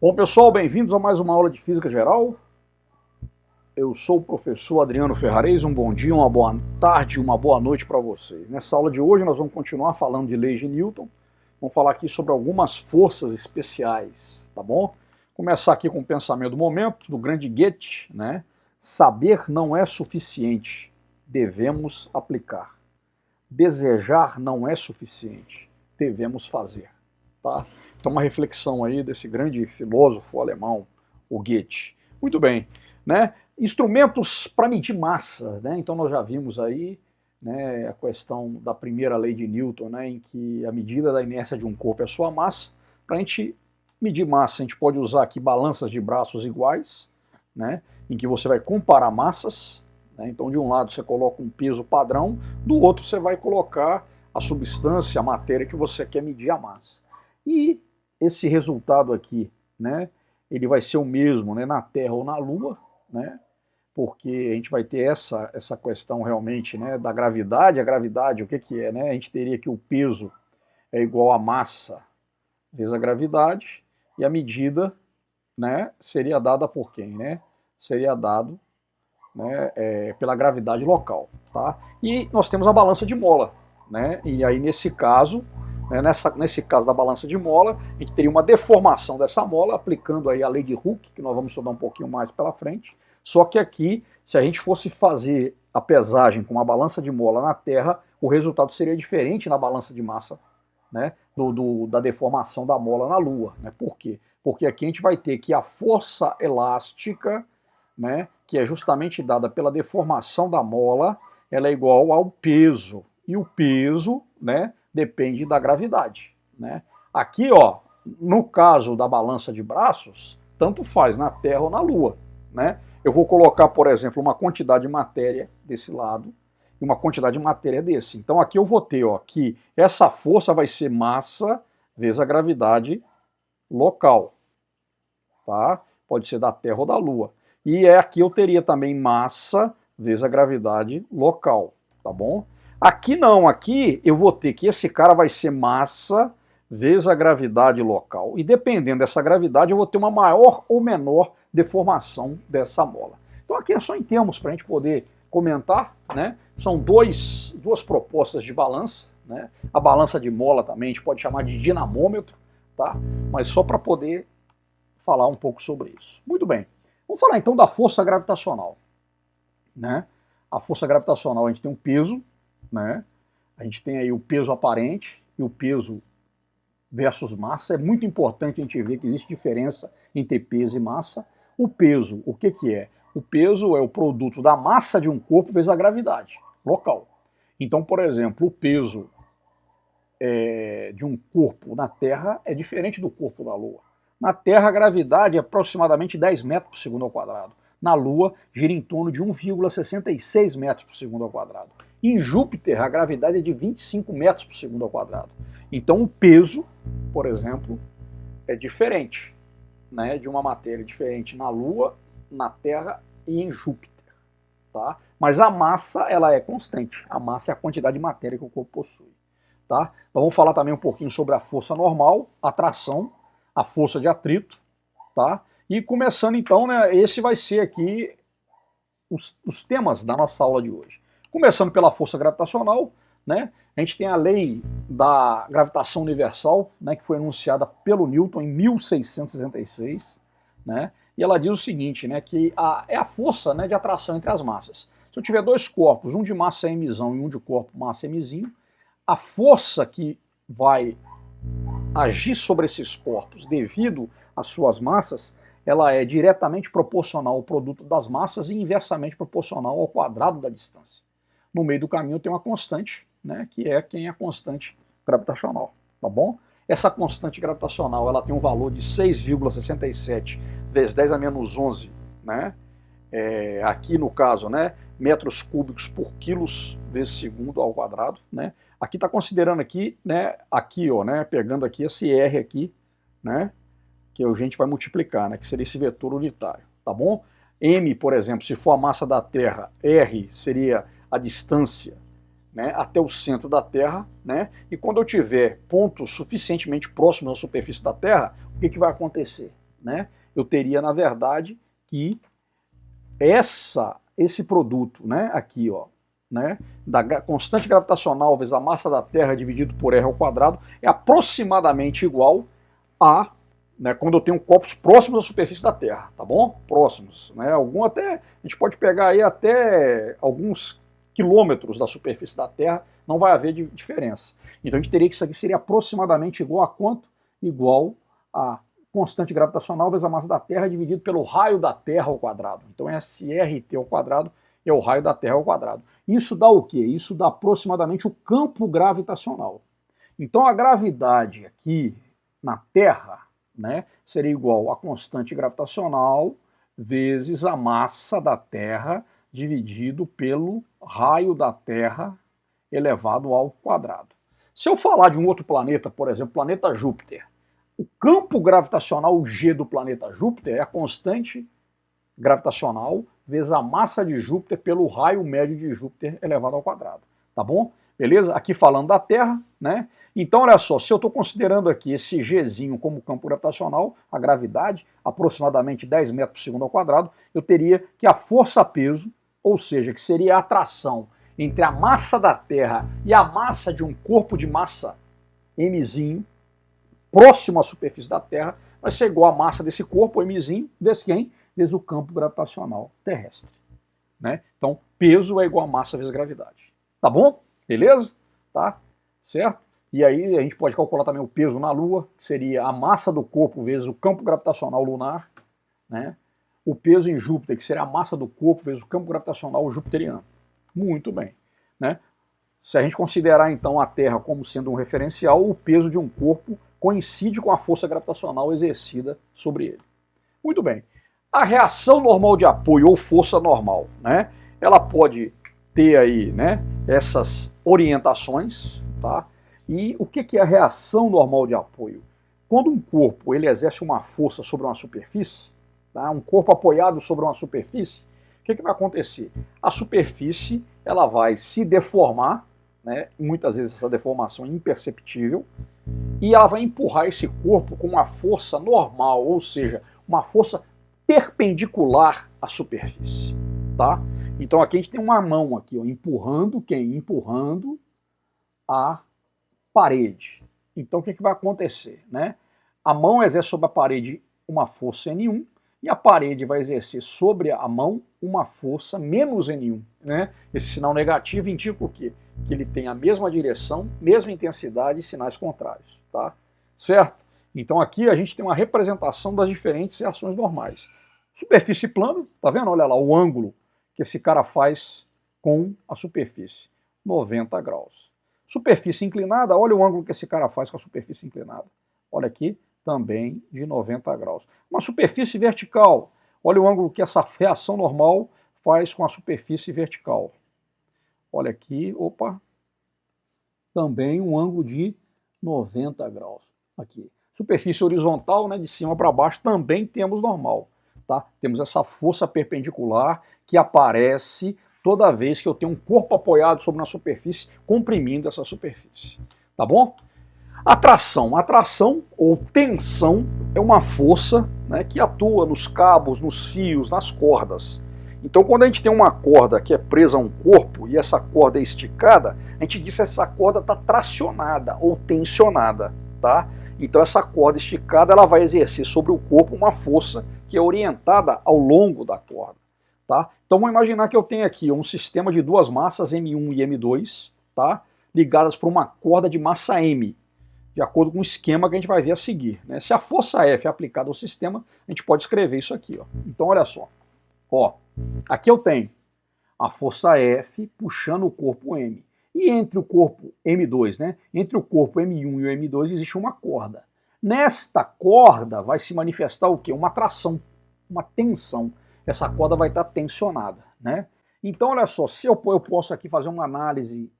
Bom, pessoal, bem-vindos a mais uma aula de Física Geral. Eu sou o professor Adriano Ferrarez, um bom dia, uma boa tarde, uma boa noite para vocês. Nessa aula de hoje nós vamos continuar falando de leis de Newton, vamos falar aqui sobre algumas forças especiais, tá bom? Começar aqui com o pensamento do momento, do grande Goethe, né? Saber não é suficiente, devemos aplicar. Desejar não é suficiente, devemos fazer, tá? Então uma reflexão aí desse grande filósofo alemão, o Goethe. Muito bem, né? Instrumentos para medir massa, né? Então nós já vimos aí, né, a questão da primeira lei de Newton, né, em que a medida da inércia de um corpo é a sua massa. Para a gente medir massa, a gente pode usar aqui balanças de braços iguais, né, em que você vai comparar massas, né? Então de um lado você coloca um peso padrão, do outro você vai colocar a substância, a matéria que você quer medir a massa. E esse resultado aqui, né, ele vai ser o mesmo, né, na Terra ou na Lua, né, porque a gente vai ter essa questão realmente, né, da gravidade. A gravidade, o que é? Né? A gente teria que o peso é igual a massa vezes a gravidade, e a medida, né, seria dada por quem? Né? Seria dado, né, pela gravidade local. Tá? E nós temos a balança de mola, né? E aí nesse caso, né, nesse caso da balança de mola, a gente teria uma deformação dessa mola, aplicando aí a lei de Hooke, que nós vamos estudar um pouquinho mais pela frente. Só que aqui, se a gente fosse fazer a pesagem com uma balança de mola na Terra, o resultado seria diferente na balança de massa, né, da deformação da mola na Lua. Né? Por quê? Porque aqui a gente vai ter que a força elástica, né, que é justamente dada pela deformação da mola, ela é igual ao peso. E o peso, né, depende da gravidade. Né? Aqui, ó, no caso da balança de braços, tanto faz na Terra ou na Lua. Né? Eu vou colocar, por exemplo, uma quantidade de matéria desse lado e uma quantidade de matéria desse. Então aqui eu vou ter, ó, que essa força vai ser massa vezes a gravidade local. Tá? Pode ser da Terra ou da Lua. E aqui eu teria também massa vezes a gravidade local. Tá bom? Aqui não, aqui eu vou ter que esse cara vai ser massa vezes a gravidade local. E dependendo dessa gravidade, eu vou ter uma maior ou menor deformação dessa mola. Então aqui é só em termos para a gente poder comentar, né? São duas propostas de balança, né? A balança de mola também a gente pode chamar de dinamômetro, tá? Mas só para poder falar um pouco sobre isso. Muito bem. Vamos falar então da força gravitacional, né? A força gravitacional, a gente tem um peso, né? A gente tem aí o peso aparente e o peso versus massa. É muito importante a gente ver que existe diferença entre peso e massa. O peso, o que é? O peso é o produto da massa de um corpo vezes a gravidade local. Então, por exemplo, o peso de um corpo na Terra é diferente do corpo da Lua. Na Terra, a gravidade é aproximadamente 10 metros por segundo ao quadrado. Na Lua, gira em torno de 1,66 metros por segundo ao quadrado. Em Júpiter, a gravidade é de 25 metros por segundo ao quadrado. Então, o peso, por exemplo, é diferente, né, de uma matéria diferente na Lua, na Terra e em Júpiter. Tá? Mas a massa, ela é constante. A massa é a quantidade de matéria que o corpo possui. Tá? Então, vamos falar também um pouquinho sobre a força normal, a tração, a força de atrito. Tá? E começando então, né, esse vai ser aqui os temas da nossa aula de hoje. Começando pela força gravitacional, né, a gente tem a lei da gravitação universal, né, que foi enunciada pelo Newton em 1666, né, e ela diz o seguinte, né, que é a força, né, de atração entre as massas. Se eu tiver dois corpos, um de massa mzão e um de corpo massa mzinho, a força que vai agir sobre esses corpos devido às suas massas, ela é diretamente proporcional ao produto das massas e inversamente proporcional ao quadrado da distância. No meio do caminho tem uma constante, né, que é a constante gravitacional, tá bom? Essa constante gravitacional, ela tem um valor de 6,67 vezes 10 a menos 11, né? Aqui no caso, né, metros cúbicos por quilos vezes segundo ao quadrado, né? Aqui está considerando aqui, né, aqui, ó, né, pegando aqui esse R aqui, né, que a gente vai multiplicar, né, que seria esse vetor unitário, tá bom? M, por exemplo, se for a massa da Terra, R seria a distância, né, até o centro da Terra, né, e quando eu tiver pontos suficientemente próximos à superfície da Terra, o que vai acontecer? né, eu teria, na verdade, que esse produto, né, aqui, ó, né, da constante gravitacional vezes a massa da Terra dividido por r ao quadrado é aproximadamente igual a, né, quando eu tenho corpos próximos à superfície da Terra, tá bom? Próximos, né? Algum até, a gente pode pegar aí até alguns quilômetros da superfície da Terra, não vai haver diferença. Então a gente teria que isso aqui seria aproximadamente igual a quanto? Igual a constante gravitacional vezes a massa da Terra dividido pelo raio da Terra ao quadrado. Então SRT ao quadrado é o raio da Terra ao quadrado. Isso dá o quê? Isso dá aproximadamente o campo gravitacional. Então a gravidade aqui na Terra, né, seria igual a constante gravitacional vezes a massa da Terra dividido pelo raio da Terra elevado ao quadrado. Se eu falar de um outro planeta, por exemplo, planeta Júpiter, o campo gravitacional G do planeta Júpiter é a constante gravitacional vezes a massa de Júpiter pelo raio médio de Júpiter elevado ao quadrado. Tá bom? Beleza? Aqui falando da Terra, né? Então, olha só, se eu estou considerando aqui esse Gzinho como campo gravitacional, a gravidade, aproximadamente 10 metros por segundo ao quadrado, eu teria que a força-peso, ou seja, que seria a atração entre a massa da Terra e a massa de um corpo de massa Mzinho, próximo à superfície da Terra, vai ser igual a massa desse corpo, Mzinho, vezes quem? Vezes o campo gravitacional terrestre. Né? Então, peso é igual a massa vezes gravidade. Tá bom? Beleza? Tá? Certo? E aí a gente pode calcular também o peso na Lua, que seria a massa do corpo vezes o campo gravitacional lunar. Né? O peso em Júpiter, que seria a massa do corpo vezes o campo gravitacional jupiteriano. Muito bem. Né? Se a gente considerar então a Terra como sendo um referencial, o peso de um corpo coincide com a força gravitacional exercida sobre ele. Muito bem. A reação normal de apoio ou força normal, né? Ela pode ter aí, né, essas orientações, tá? E o que é a reação normal de apoio? Quando um corpo ele exerce uma força sobre uma superfície, tá? Um corpo apoiado sobre uma superfície, o que vai acontecer? A superfície ela vai se deformar, né? Muitas vezes essa deformação é imperceptível, e ela vai empurrar esse corpo com uma força normal, ou seja, uma força perpendicular à superfície, tá? Então aqui a gente tem uma mão aqui, ó, empurrando quem? Empurrando a parede. Então o que vai acontecer, né? A mão exerce sobre a parede uma força N1 e a parede vai exercer sobre a mão uma força menos N1, né? Esse sinal negativo indica o quê? Que ele tem a mesma direção, mesma intensidade e sinais contrários, tá? Certo? Então aqui a gente tem uma representação das diferentes reações normais. Superfície plana, tá vendo? Olha lá o ângulo que esse cara faz com a superfície, 90 graus. Superfície inclinada, olha o ângulo que esse cara faz com a superfície inclinada. Olha aqui, também de 90 graus. Uma superfície vertical, olha o ângulo que essa reação normal faz com a superfície vertical. Olha aqui, opa, também um ângulo de 90 graus. Aqui. Superfície horizontal, né, de cima para baixo, também temos normal. Tá? Temos essa força perpendicular que aparece toda vez que eu tenho um corpo apoiado sobre uma superfície, comprimindo essa superfície. Tá bom? Atração. Atração ou tensão é uma força, né, que atua nos cabos, nos fios, nas cordas. Então, quando a gente tem uma corda que é presa a um corpo e essa corda é esticada, a gente diz que essa corda está tracionada ou tensionada, tá? Então, essa corda esticada ela vai exercer sobre o corpo uma força que é orientada ao longo da corda, tá? Então, vamos imaginar que eu tenho aqui um sistema de duas massas M1 e M2, tá? Ligadas por uma corda de massa M, de acordo com o esquema que a gente vai ver a seguir, né? Se a força F é aplicada ao sistema, a gente pode escrever isso aqui, ó. Então, olha só. Ó, aqui eu tenho a força F puxando o corpo M. E entre o corpo M2, né? Entre o corpo M1 e o M2 existe uma corda. Nesta corda vai se manifestar o quê? Uma atração, uma tensão. Essa corda vai estar tensionada, né? Então, olha só, se eu posso aqui fazer uma análise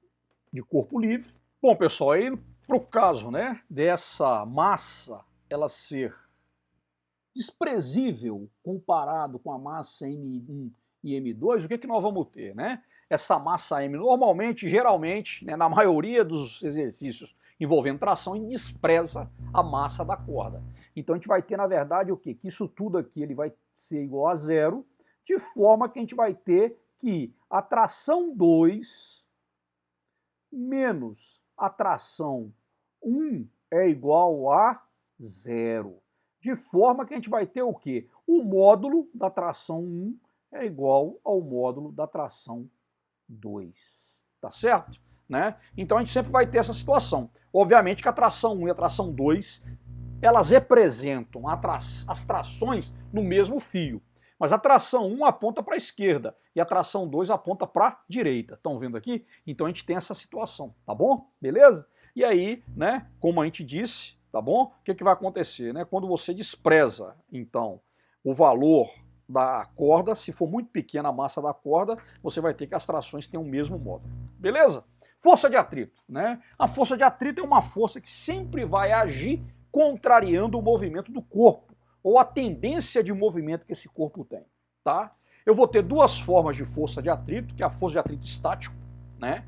de corpo livre. Bom, pessoal, aí para o caso, né, dessa massa ela ser desprezível comparado com a massa M1 e M2, o que nós vamos ter, né? Essa massa M, normalmente, geralmente, né, na maioria dos exercícios envolvendo tração e despreza a massa da corda. Então a gente vai ter, na verdade, o quê? Que isso tudo aqui ele vai ser igual a zero, de forma que a gente vai ter que a tração 2 menos a tração 1 é igual a zero. De forma que a gente vai ter o quê? O módulo da tração 1 é igual ao módulo da tração 2. Tá certo? Né? Então a gente sempre vai ter essa situação. Obviamente que a tração 1 e a tração 2, elas representam as trações no mesmo fio. Mas a tração 1 aponta para a esquerda e a tração 2 aponta para a direita. Estão vendo aqui? Então a gente tem essa situação, tá bom? Beleza? E aí, né, como a gente disse, tá bom? O que vai acontecer, né? Quando você despreza, então, o valor da corda, se for muito pequena a massa da corda, você vai ter que as trações tenham o mesmo módulo. Beleza? Força de atrito, né? A força de atrito é uma força que sempre vai agir contrariando o movimento do corpo, ou a tendência de movimento que esse corpo tem, tá? Eu vou ter duas formas de força de atrito, que é a força de atrito estático, né?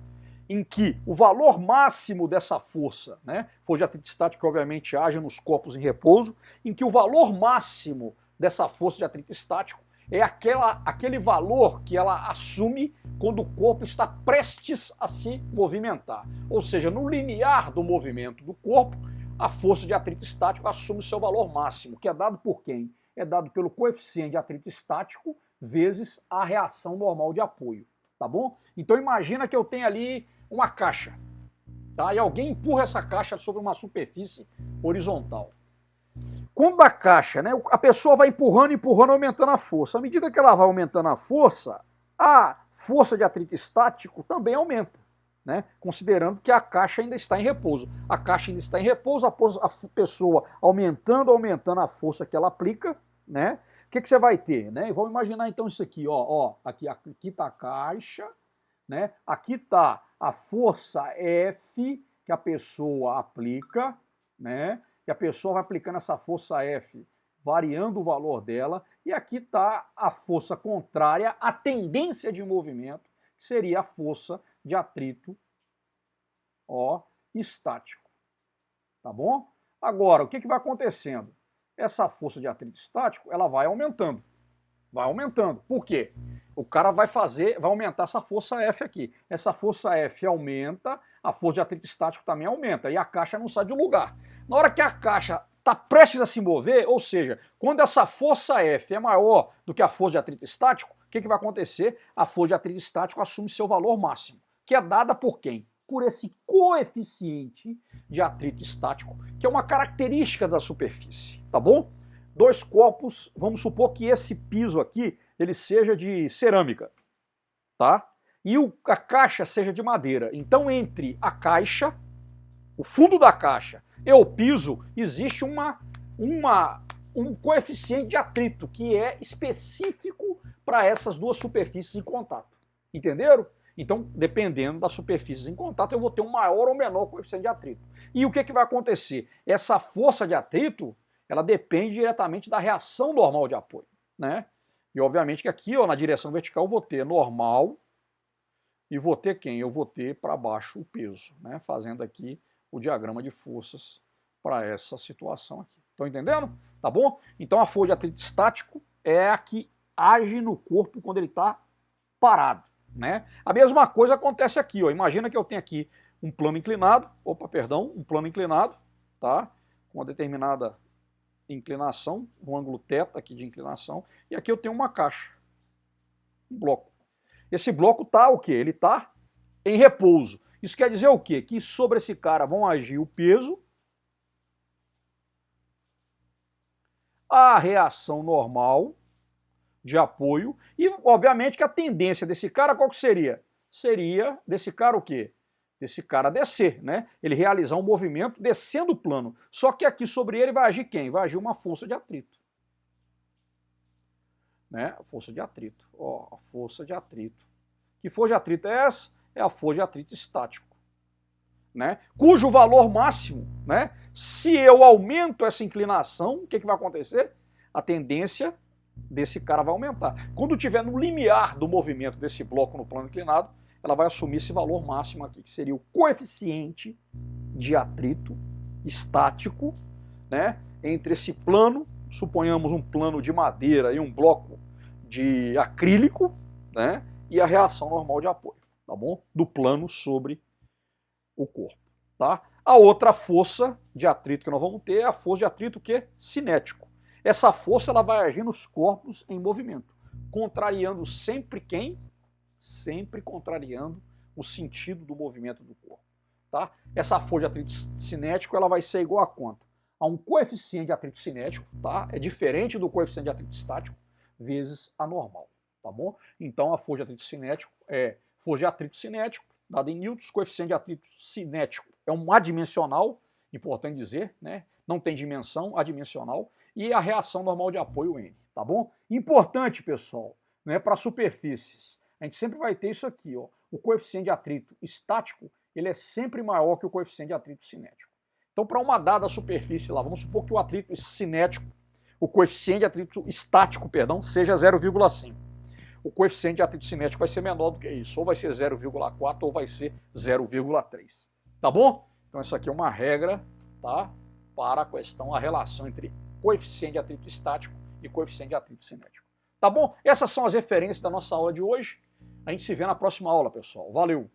Em que o valor máximo dessa força, né? Força de atrito estático, obviamente, age nos corpos em repouso, em que o valor máximo dessa força de atrito estático é aquele valor que ela assume quando o corpo está prestes a se movimentar. Ou seja, no limiar do movimento do corpo, a força de atrito estático assume o seu valor máximo, que é dado por quem? É dado pelo coeficiente de atrito estático vezes a reação normal de apoio, tá bom? Então imagina que eu tenho ali uma caixa, tá? E alguém empurra essa caixa sobre uma superfície horizontal. Quando a caixa, né, a pessoa vai empurrando, aumentando a força. À medida que ela vai aumentando a força de atrito estático também aumenta, né, considerando que a caixa ainda está em repouso. A caixa ainda está em repouso, a pessoa aumentando a força que ela aplica, né, o que você vai ter? Né? Vamos imaginar então isso aqui, ó, aqui está a caixa, né, aqui está a força F que a pessoa aplica, né, e a pessoa vai aplicando essa força F, variando o valor dela, e aqui está a força contrária, a tendência de movimento, que seria a força de atrito estático. Tá bom? Agora, o que vai acontecendo? Essa força de atrito estático, ela vai aumentando. Vai aumentando. Por quê? O cara vai aumentar essa força F aqui. Essa força F aumenta, a força de atrito estático também aumenta, e a caixa não sai de um lugar. Na hora que a caixa está prestes a se mover, ou seja, quando essa força F é maior do que a força de atrito estático, o que vai acontecer? A força de atrito estático assume seu valor máximo, que é dada por quem? Por esse coeficiente de atrito estático, que é uma característica da superfície, tá bom? Dois copos, vamos supor que esse piso aqui, ele seja de cerâmica, tá? E a caixa seja de madeira. Então, entre a caixa, o fundo da caixa e o piso, existe um coeficiente de atrito que é específico para essas duas superfícies em contato. Entenderam? Então, dependendo das superfícies em contato, eu vou ter um maior ou menor coeficiente de atrito. E o que vai acontecer? Essa força de atrito, ela depende diretamente da reação normal de apoio, né? E obviamente que aqui, ó, na direção vertical, eu vou ter normal e vou ter quem? Eu vou ter para baixo o peso, né? Fazendo aqui o diagrama de forças para essa situação aqui. Estão entendendo? Tá bom? Então a força de atrito estático é a que age no corpo quando ele está parado, né? A mesma coisa acontece aqui, ó. Imagina que eu tenho aqui um plano inclinado, um plano inclinado, tá? Com uma determinada inclinação, um ângulo θ aqui de inclinação, e aqui eu tenho uma caixa, um bloco. Esse bloco está o quê? Ele está em repouso. Isso quer dizer o quê? Que sobre esse cara vão agir o peso, a reação normal de apoio e, obviamente, que a tendência desse cara qual que seria? Seria desse cara o quê? Desse cara descer, né? Ele realizar um movimento descendo o plano. Só que aqui sobre ele vai agir quem? Vai agir uma força de atrito. Né? A força de atrito. Ó, a força de atrito. Que força de atrito é essa? É a força de atrito estático. Né? Cujo valor máximo, né? Se eu aumento essa inclinação, o que vai acontecer? A tendência desse cara vai aumentar. Quando estiver no limiar do movimento desse bloco no plano inclinado, ela vai assumir esse valor máximo aqui, que seria o coeficiente de atrito estático, né, entre esse plano, suponhamos um plano de madeira e um bloco de acrílico, né, e a reação normal de apoio, tá bom? Do plano sobre o corpo, tá? A outra força de atrito que nós vamos ter é a força de atrito que é cinético. Essa força ela vai agir nos corpos em movimento, contrariando sempre quem? Sempre contrariando o sentido do movimento do corpo. Tá? Essa força de atrito cinético ela vai ser igual a quanto? A um coeficiente de atrito cinético, tá? É diferente do coeficiente de atrito estático, vezes a normal, tá bom? Então a força de atrito cinético é força de atrito cinético, dada em newtons, coeficiente de atrito cinético é um adimensional, importante dizer, né? Não tem dimensão, adimensional, e a reação normal de apoio N, tá bom? Importante, pessoal, né, para superfícies, a gente sempre vai ter isso aqui, ó, o coeficiente de atrito estático ele é sempre maior que o coeficiente de atrito cinético. Então, para uma dada superfície lá, vamos supor que o atrito cinético, o coeficiente de atrito estático, perdão, seja 0,5. O coeficiente de atrito cinético vai ser menor do que isso, ou vai ser 0,4 ou vai ser 0,3. Tá bom? Então, isso aqui é uma regra, tá? Para a questão, a relação entre coeficiente de atrito estático e coeficiente de atrito cinético. Tá bom? Essas são as referências da nossa aula de hoje. A gente se vê na próxima aula, pessoal. Valeu!